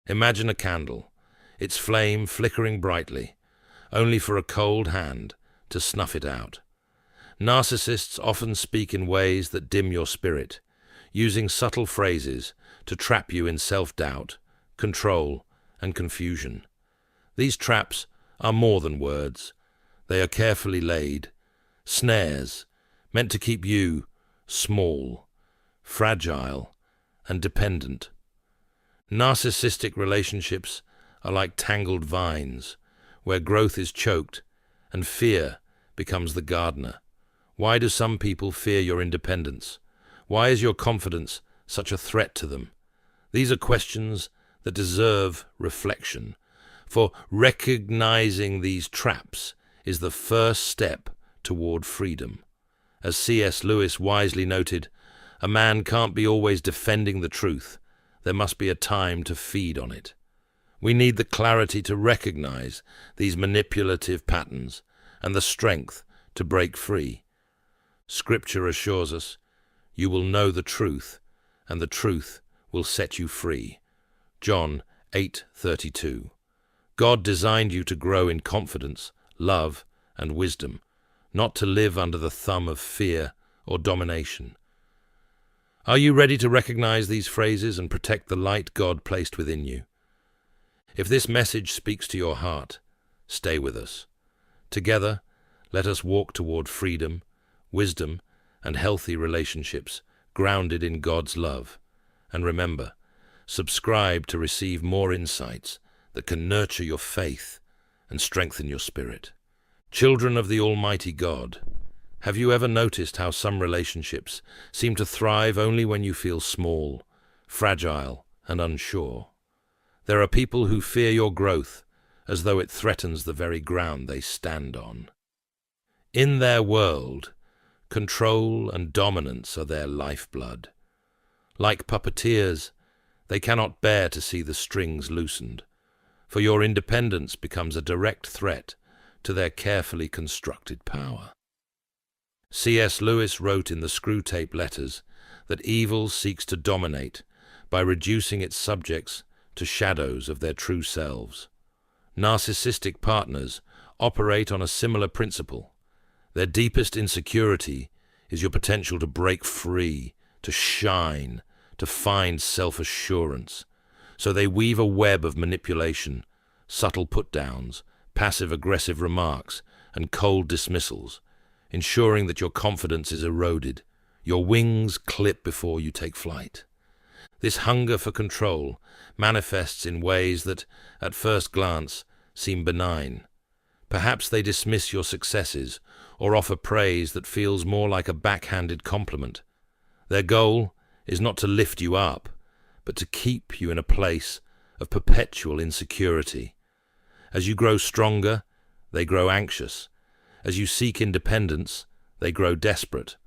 Imagine a candle, its flame flickering brightly, only for a cold hand to snuff it out. Narcissists often speak in ways that dim your spirit, using subtle phrases to trap you in self-doubt, control, and confusion. These traps are more than words. They are carefully laid, snares meant to keep you small, fragile, and dependent. Narcissistic relationships are like tangled vines, where growth is choked and fear becomes the gardener. Why do some people fear your independence? Why is your confidence such a threat to them? These are questions that deserve reflection, for recognizing these traps is the first step toward freedom. As C.S. Lewis wisely noted, a man can't be always defending the truth. There must be a time to feed on it. We need the clarity to recognize these manipulative patterns and the strength to break free. Scripture assures us, "You will know the truth, and the truth will set you free." John 8:32. God designed you to grow in confidence, love, and wisdom, not to live under the thumb of fear or domination. Are you ready to recognize these phrases and protect the light God placed within you? If this message speaks to your heart, stay with us. Together, let us walk toward freedom, wisdom, and healthy relationships grounded in God's love. And remember, subscribe to receive more insights that can nurture your faith and strengthen your spirit. Children of the Almighty God, have you ever noticed how some relationships seem to thrive only when you feel small, fragile, and unsure? There are people who fear your growth as though it threatens the very ground they stand on. In their world, control and dominance are their lifeblood. Like puppeteers, they cannot bear to see the strings loosened, for your independence becomes a direct threat to their carefully constructed power. C.S. Lewis wrote in the Screwtape Letters that evil seeks to dominate by reducing its subjects to shadows of their true selves. Narcissistic partners operate on a similar principle. Their deepest insecurity is your potential to break free, to shine, to find self-assurance. So they weave a web of manipulation, subtle put-downs, passive-aggressive remarks, and cold dismissals, ensuring that your confidence is eroded, your wings clip before you take flight. This hunger for control manifests in ways that, at first glance, seem benign. Perhaps they dismiss your successes or offer praise that feels more like a backhanded compliment. Their goal is not to lift you up, but to keep you in a place of perpetual insecurity. As you grow stronger, they grow anxious. As you seek independence, they grow desperate.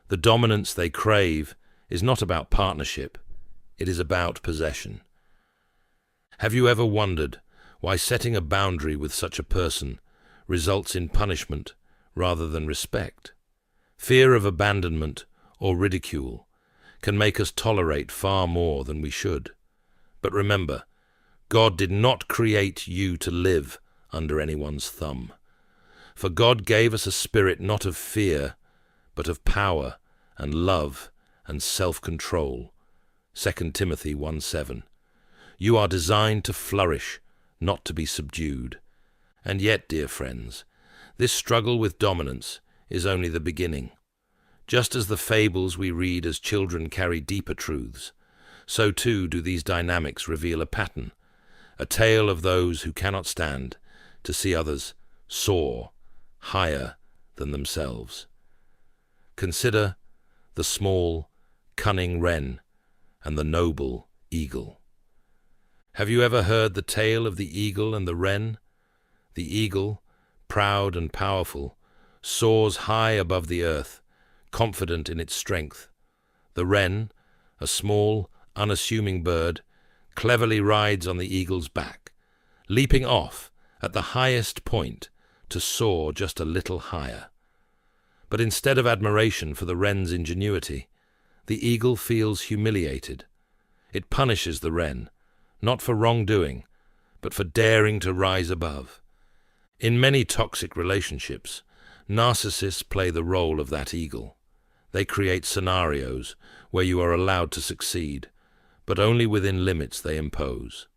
The dominance they crave is not about partnership, it is about possession. Have you ever wondered why setting a boundary with such a person results in punishment rather than respect? Fear of abandonment or ridicule can make us tolerate far more than we should. But remember, God did not create you to live under anyone's thumb. For God gave us a spirit not of fear, but of power and love and self-control. 2 Timothy 1:7. You are designed to flourish, not to be subdued. And yet, dear friends, this struggle with dominance is only the beginning. Just as the fables we read as children carry deeper truths, so too do these dynamics reveal a pattern, a tale of those who cannot stand to see others soar higher than themselves. Consider the small, cunning wren and the noble eagle. Have you ever heard the tale of the eagle and the wren? The eagle, proud and powerful, soars high above the earth, confident in its strength. The wren, a small, unassuming bird, cleverly rides on the eagle's back, leaping off at the highest point to soar just a little higher. But instead of admiration for the wren's ingenuity, the eagle feels humiliated. It punishes the wren not for wrongdoing, but for daring to rise above. In many toxic relationships, narcissists play the role of that eagle. They create scenarios where you are allowed to succeed, but only within limits they impose.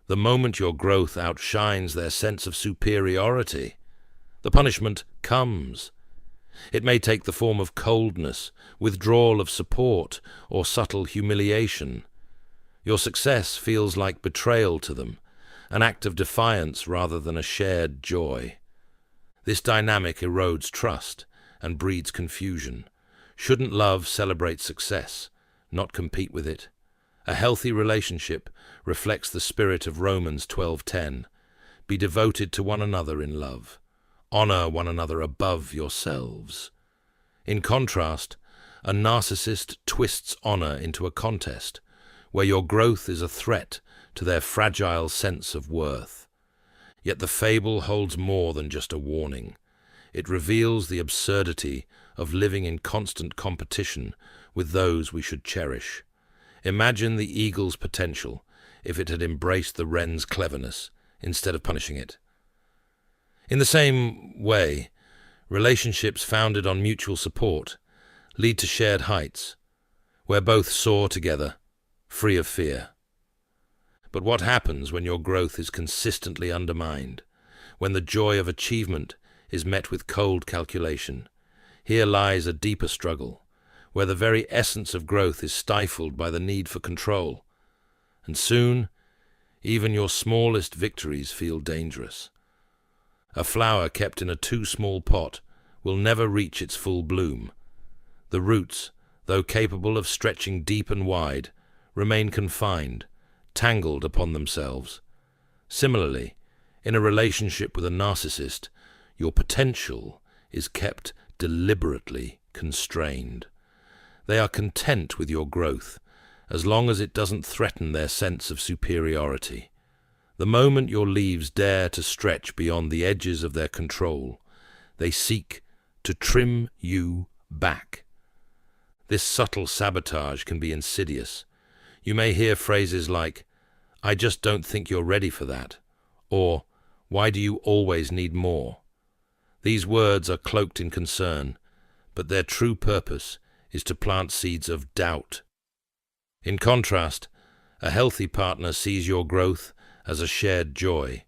The moment your growth outshines their sense of superiority, the punishment comes. It may take the form of coldness, withdrawal of support, or subtle humiliation. Your success feels like betrayal to them, an act of defiance rather than a shared joy. This dynamic erodes trust and breeds confusion. Shouldn't love celebrate success, not compete with it? A healthy relationship reflects the spirit of Romans 12:10. Be devoted to one another in love. Honor one another above yourselves. In contrast, a narcissist twists honor into a contest, where your growth is a threat to their fragile sense of worth. Yet the fable holds more than just a warning. It reveals the absurdity of living in constant competition with those we should cherish. Imagine the eagle's potential if it had embraced the wren's cleverness instead of punishing it. In the same way, relationships founded on mutual support lead to shared heights, where both soar together, free of fear. But what happens when your growth is consistently undermined, when the joy of achievement is met with cold calculation? Here lies a deeper struggle, where the very essence of growth is stifled by the need for control. And soon, even your smallest victories feel dangerous. A flower kept in a too small pot will never reach its full bloom. The roots, though capable of stretching deep and wide, remain confined, tangled upon themselves. Similarly, in a relationship with a narcissist, your potential is kept deliberately constrained. They are content with your growth, as long as it doesn't threaten their sense of superiority. The moment your leaves dare to stretch beyond the edges of their control, they seek to trim you back. This subtle sabotage can be insidious. You may hear phrases like, "I just don't think you're ready for that," or "Why do you always need more?" These words are cloaked in concern, but their true purpose is to plant seeds of doubt. In contrast, a healthy partner sees your growth as a shared joy,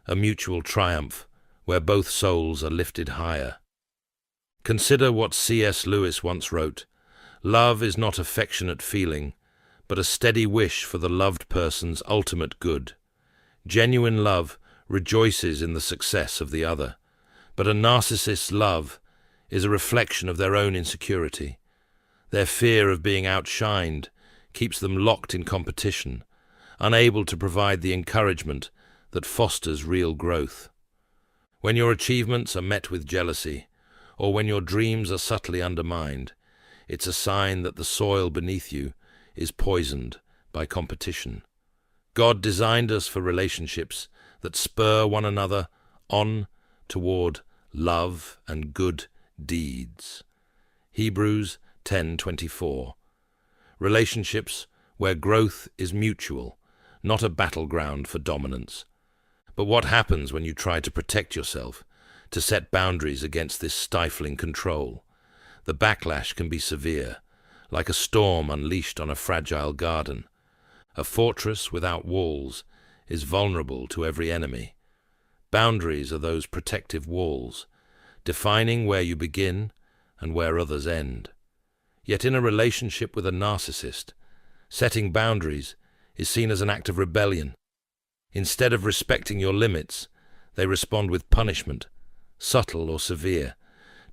a mutual triumph where both souls are lifted higher. Consider what C.S. Lewis once wrote, "Love is not affectionate feeling, but a steady wish for the loved person's ultimate good. Genuine love rejoices in the success of the other, but a narcissist's love is a reflection of their own insecurity. Their fear of being outshined keeps them locked in competition, unable to provide the encouragement that fosters real growth. When your achievements are met with jealousy, or when your dreams are subtly undermined, it's a sign that the soil beneath you is poisoned by competition. God designed us for relationships that spur one another on toward love and good deeds. Hebrews 10:24. Relationships where growth is mutual, not a battleground for dominance. But what happens when you try to protect yourself, to set boundaries against this stifling control? The backlash can be severe, like a storm unleashed on a fragile garden. A fortress without walls is vulnerable to every enemy. Boundaries are those protective walls, defining where you begin and where others end. Yet in a relationship with a narcissist, setting boundaries is seen as an act of rebellion. Instead of respecting your limits, they respond with punishment, subtle or severe,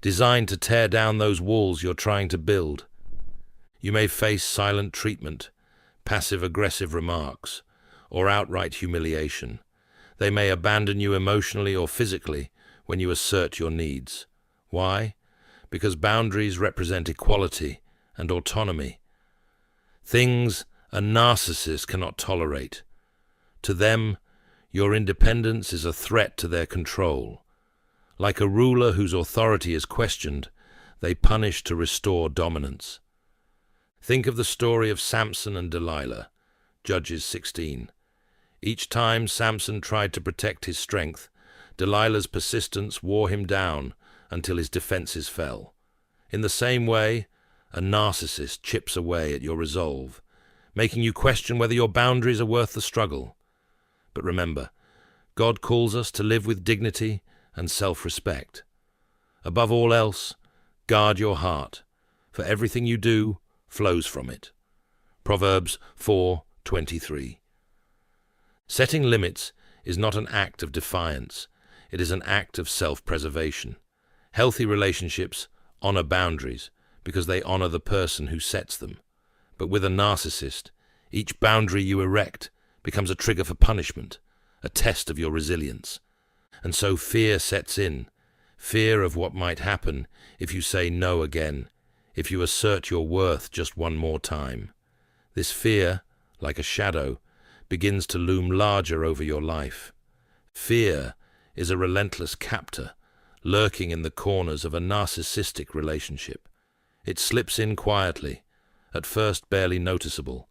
designed to tear down those walls you're trying to build. You may face silent treatment, passive-aggressive remarks, or outright humiliation. They may abandon you emotionally or physically when you assert your needs. Why? Because boundaries represent equality and autonomy. Things a narcissist cannot tolerate. To them, your independence is a threat to their control. Like a ruler whose authority is questioned, they punish to restore dominance. Think of the story of Samson and Delilah, Judges 16. Each time Samson tried to protect his strength, Delilah's persistence wore him down until his defenses fell. In the same way, a narcissist chips away at your resolve, making you question whether your boundaries are worth the struggle. But remember, God calls us to live with dignity and self-respect. Above all else, guard your heart, for everything you do flows from it. Proverbs 4:23. Setting limits is not an act of defiance, it is an act of self-preservation. Healthy relationships honor boundaries because they honor the person who sets them. But with a narcissist, each boundary you erect becomes a trigger for punishment, a test of your resilience. And so fear sets in, fear of what might happen if you say no again, if you assert your worth just one more time. This fear, like a shadow, begins to loom larger over your life. Fear is a relentless captor, lurking in the corners of a narcissistic relationship. It slips in quietly, at first barely noticeable,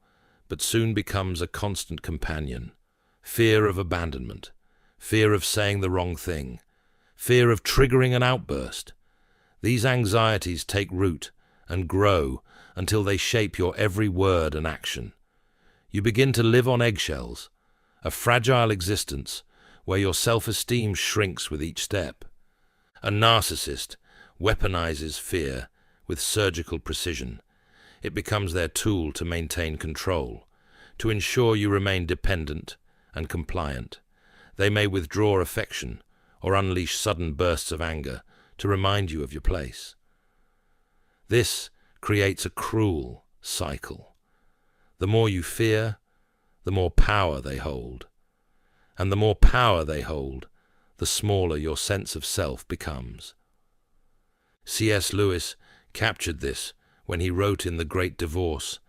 but soon becomes a constant companion. Fear of abandonment, fear of saying the wrong thing, fear of triggering an outburst. These anxieties take root and grow until they shape your every word and action. You begin to live on eggshells, a fragile existence where your self-esteem shrinks with each step. A narcissist weaponizes fear with surgical precision. It becomes their tool to maintain control, to ensure you remain dependent and compliant. They may withdraw affection or unleash sudden bursts of anger to remind you of your place. This creates a cruel cycle. The more you fear, the more power they hold. And the more power they hold, the smaller your sense of self becomes. C.S. Lewis captured this when he wrote in The Great Divorce,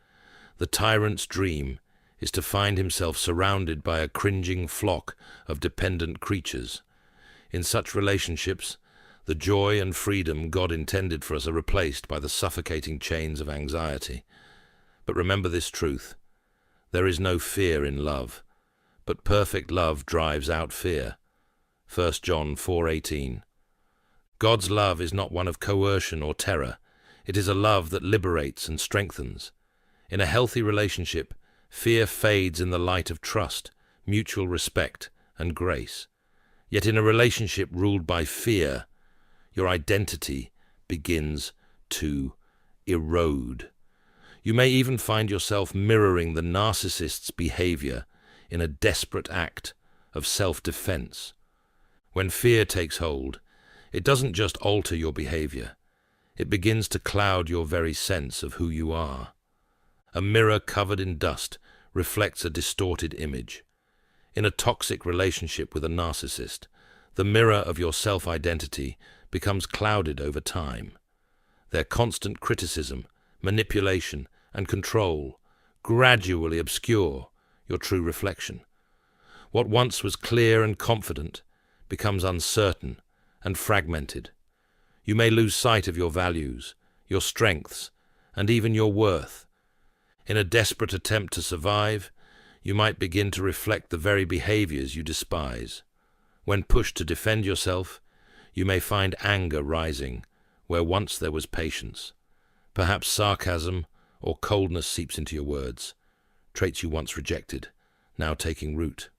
"The tyrant's dream is to find himself surrounded by a cringing flock of dependent creatures. In such relationships, the joy and freedom God intended for us are replaced by the suffocating chains of anxiety. But remember this truth: there is no fear in love, but perfect love drives out fear." 1 John 4:18. God's love is not one of coercion or terror. It is a love that liberates and strengthens. In a healthy relationship, fear fades in the light of trust, mutual respect, and grace. Yet in a relationship ruled by fear, your identity begins to erode. You may even find yourself mirroring the narcissist's behavior in a desperate act of self-defense. When fear takes hold, it doesn't just alter your behavior. It begins to cloud your very sense of who you are. A mirror covered in dust reflects a distorted image. In a toxic relationship with a narcissist, the mirror of your self-identity becomes clouded over time. Their constant criticism, manipulation, and control gradually obscure your true reflection. What once was clear and confident becomes uncertain and fragmented. You may lose sight of your values, your strengths, and even your worth. In a desperate attempt to survive, you might begin to reflect the very behaviors you despise. When pushed to defend yourself, you may find anger rising where once there was patience. Perhaps sarcasm or coldness seeps into your words, traits you once rejected, now taking root.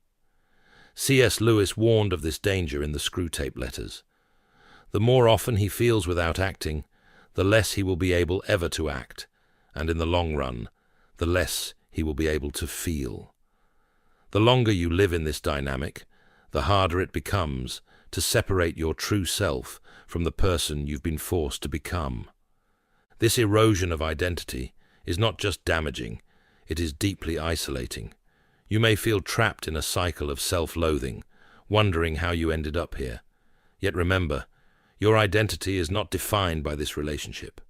C.S. Lewis warned of this danger in the Screwtape Letters. The more often he feels without acting, the less he will be able ever to act, and in the long run, the less he will be able to feel. The longer you live in this dynamic, the harder it becomes to separate your true self from the person you've been forced to become. This erosion of identity is not just damaging, it is deeply isolating. You may feel trapped in a cycle of self-loathing, wondering how you ended up here. Yet remember, your identity is not defined by this relationship.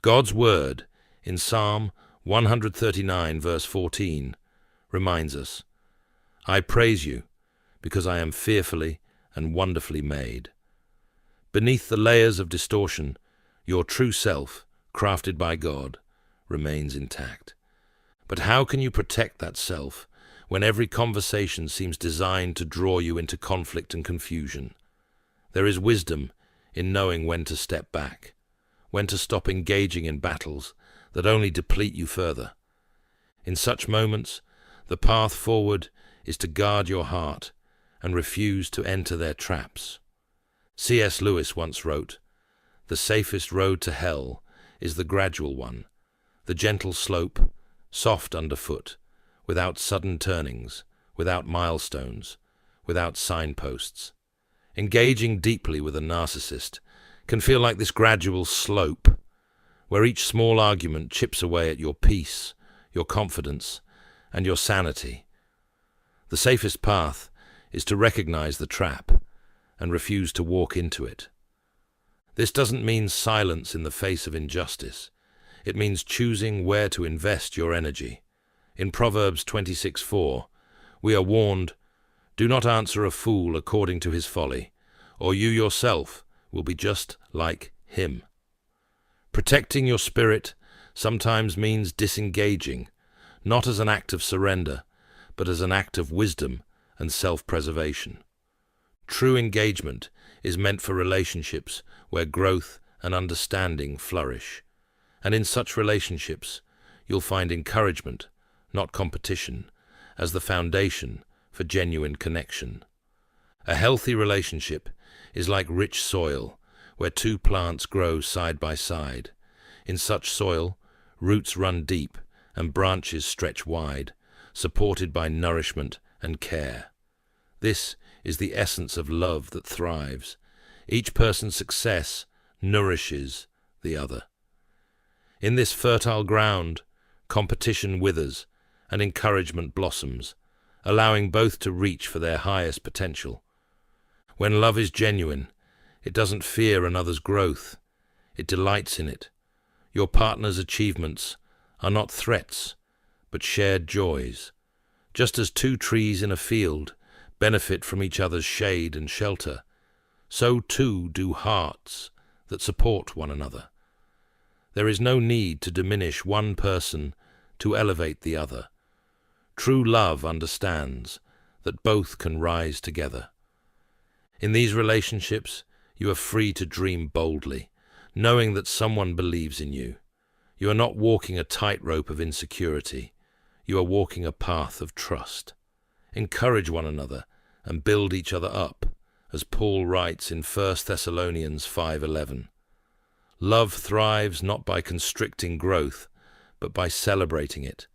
God's word in Psalm 139 verse 14 reminds us, "I praise you because I am fearfully and wonderfully made." Beneath the layers of distortion, your true self, crafted by God, remains intact. But how can you protect that self when every conversation seems designed to draw you into conflict and confusion. There is wisdom in knowing when to step back, when to stop engaging in battles that only deplete you further. In such moments, the path forward is to guard your heart and refuse to enter their traps. C.S. Lewis once wrote, "The safest road to hell is the gradual one, the gentle slope, soft underfoot, without sudden turnings, without milestones, without signposts." Engaging deeply with a narcissist can feel like this gradual slope, where each small argument chips away at your peace, your confidence, and your sanity. The safest path is to recognize the trap and refuse to walk into it. This doesn't mean silence in the face of injustice. It means choosing where to invest your energy. In Proverbs 26:4, we are warned, "Do not answer a fool according to his folly, or you yourself will be just like him." Protecting your spirit sometimes means disengaging, not as an act of surrender, but as an act of wisdom and self-preservation. True engagement is meant for relationships where growth and understanding flourish. And in such relationships, you'll find encouragement, not competition, as the foundation for genuine connection. A healthy relationship is like rich soil, where two plants grow side by side. In such soil, roots run deep and branches stretch wide, supported by nourishment and care. This is the essence of love that thrives. Each person's success nourishes the other. In this fertile ground, competition withers and encouragement blossoms, allowing both to reach for their highest potential. When love is genuine, it doesn't fear another's growth. It delights in it. Your partner's achievements are not threats, but shared joys. Just as two trees in a field benefit from each other's shade and shelter, so too do hearts that support one another. There is no need to diminish one person to elevate the other. True love understands that both can rise together. In these relationships, you are free to dream boldly, knowing that someone believes in you. You are not walking a tightrope of insecurity. You are walking a path of trust. Encourage one another and build each other up, as Paul writes in 1 Thessalonians 5:11. Love thrives not by constricting growth, but by celebrating it.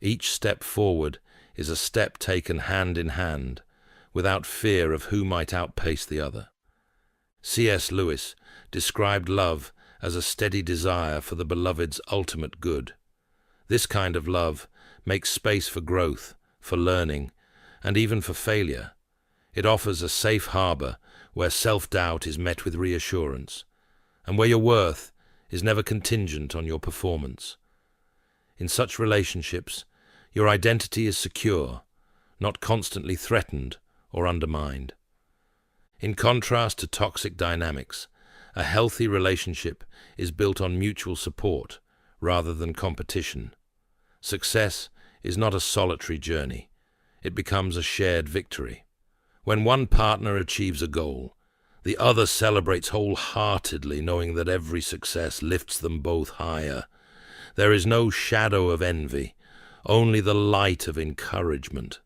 Each step forward is a step taken hand in hand, without fear of who might outpace the other. C.S. Lewis described love as a steady desire for the beloved's ultimate good. This kind of love makes space for growth, for learning, and even for failure. It offers a safe harbor where self-doubt is met with reassurance, and where your worth is never contingent on your performance. In such relationships, your identity is secure, not constantly threatened or undermined. In contrast to toxic dynamics, a healthy relationship is built on mutual support rather than competition. Success is not a solitary journey. It becomes a shared victory. When one partner achieves a goal, the other celebrates wholeheartedly, knowing that every success lifts them both higher. There is no shadow of envy, only the light of encouragement.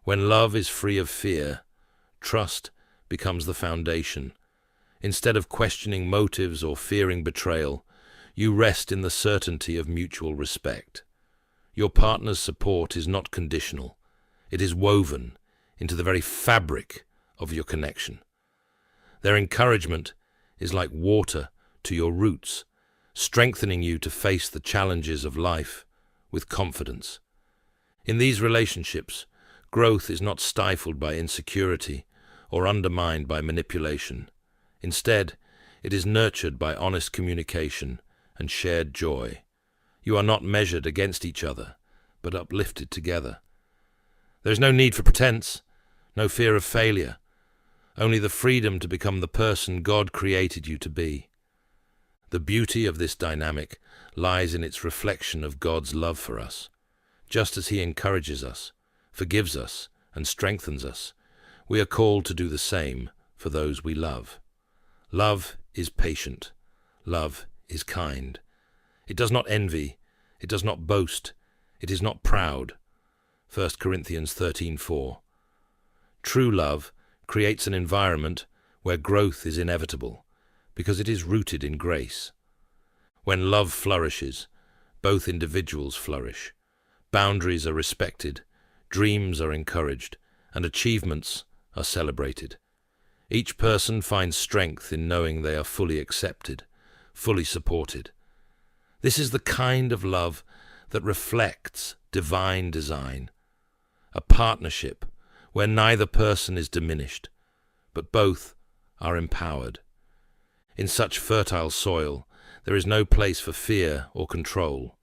When love is free of fear, trust becomes the foundation. Instead of questioning motives or fearing betrayal, you rest in the certainty of mutual respect. Your partner's support is not conditional. It is woven into the very fabric of your connection. Their encouragement is like water to your roots, strengthening you to face the challenges of life with confidence. In these relationships, growth is not stifled by insecurity or undermined by manipulation. Instead, it is nurtured by honest communication and shared joy. You are not measured against each other, but uplifted together. There is no need for pretense, no fear of failure, only the freedom to become the person God created you to be. The beauty of this dynamic lies in its reflection of God's love for us. Just as He encourages us, forgives us, and strengthens us, we are called to do the same for those we love. Love is patient. Love is kind. It does not envy. It does not boast. It is not proud. 1 Corinthians 13:4. True love creates an environment where growth is inevitable, because it is rooted in grace. When love flourishes, both individuals flourish. Boundaries are respected, dreams are encouraged, and achievements are celebrated. Each person finds strength in knowing they are fully accepted, fully supported. This is the kind of love that reflects divine design, a partnership where neither person is diminished, but both are empowered. In such fertile soil, there is no place for fear or control.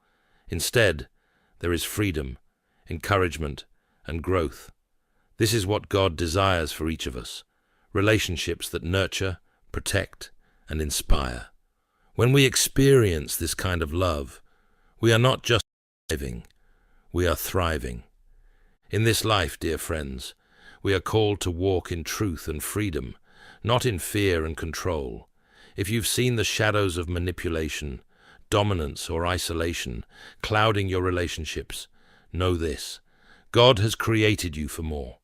Instead, there is freedom, encouragement, and growth. This is what God desires for each of us, relationships that nurture, protect, and inspire. When we experience this kind of love, we are not just living, we are thriving. In this life, dear friends, we are called to walk in truth and freedom, not in fear and control. If you've seen the shadows of manipulation, dominance, or isolation clouding your relationships, know this: God has created you for more.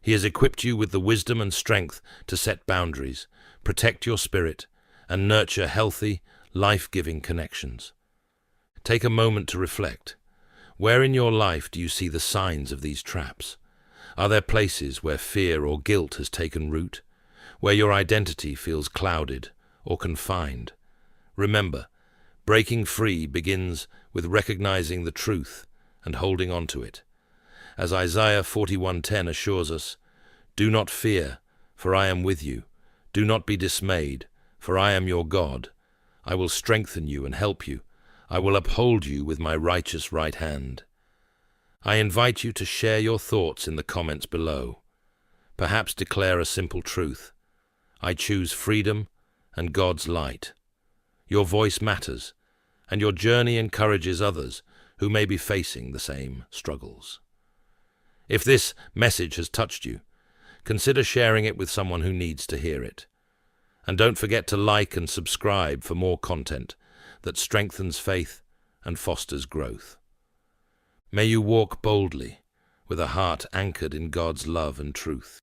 He has equipped you with the wisdom and strength to set boundaries, protect your spirit, and nurture healthy, life-giving connections. Take a moment to reflect. Where in your life do you see the signs of these traps? Are there places where fear or guilt has taken root, where your identity feels clouded or confined? Remember, breaking free begins with recognizing the truth and holding on to it. As Isaiah 41:10 assures us, "Do not fear, for I am with you. Do not be dismayed, for I am your God. I will strengthen you and help you. I will uphold you with my righteous right hand." I invite you to share your thoughts in the comments below. Perhaps declare a simple truth: I choose freedom and God's light. Your voice matters, and your journey encourages others who may be facing the same struggles. If this message has touched you, consider sharing it with someone who needs to hear it. And don't forget to like and subscribe for more content that strengthens faith and fosters growth. May you walk boldly, with a heart anchored in God's love and truth.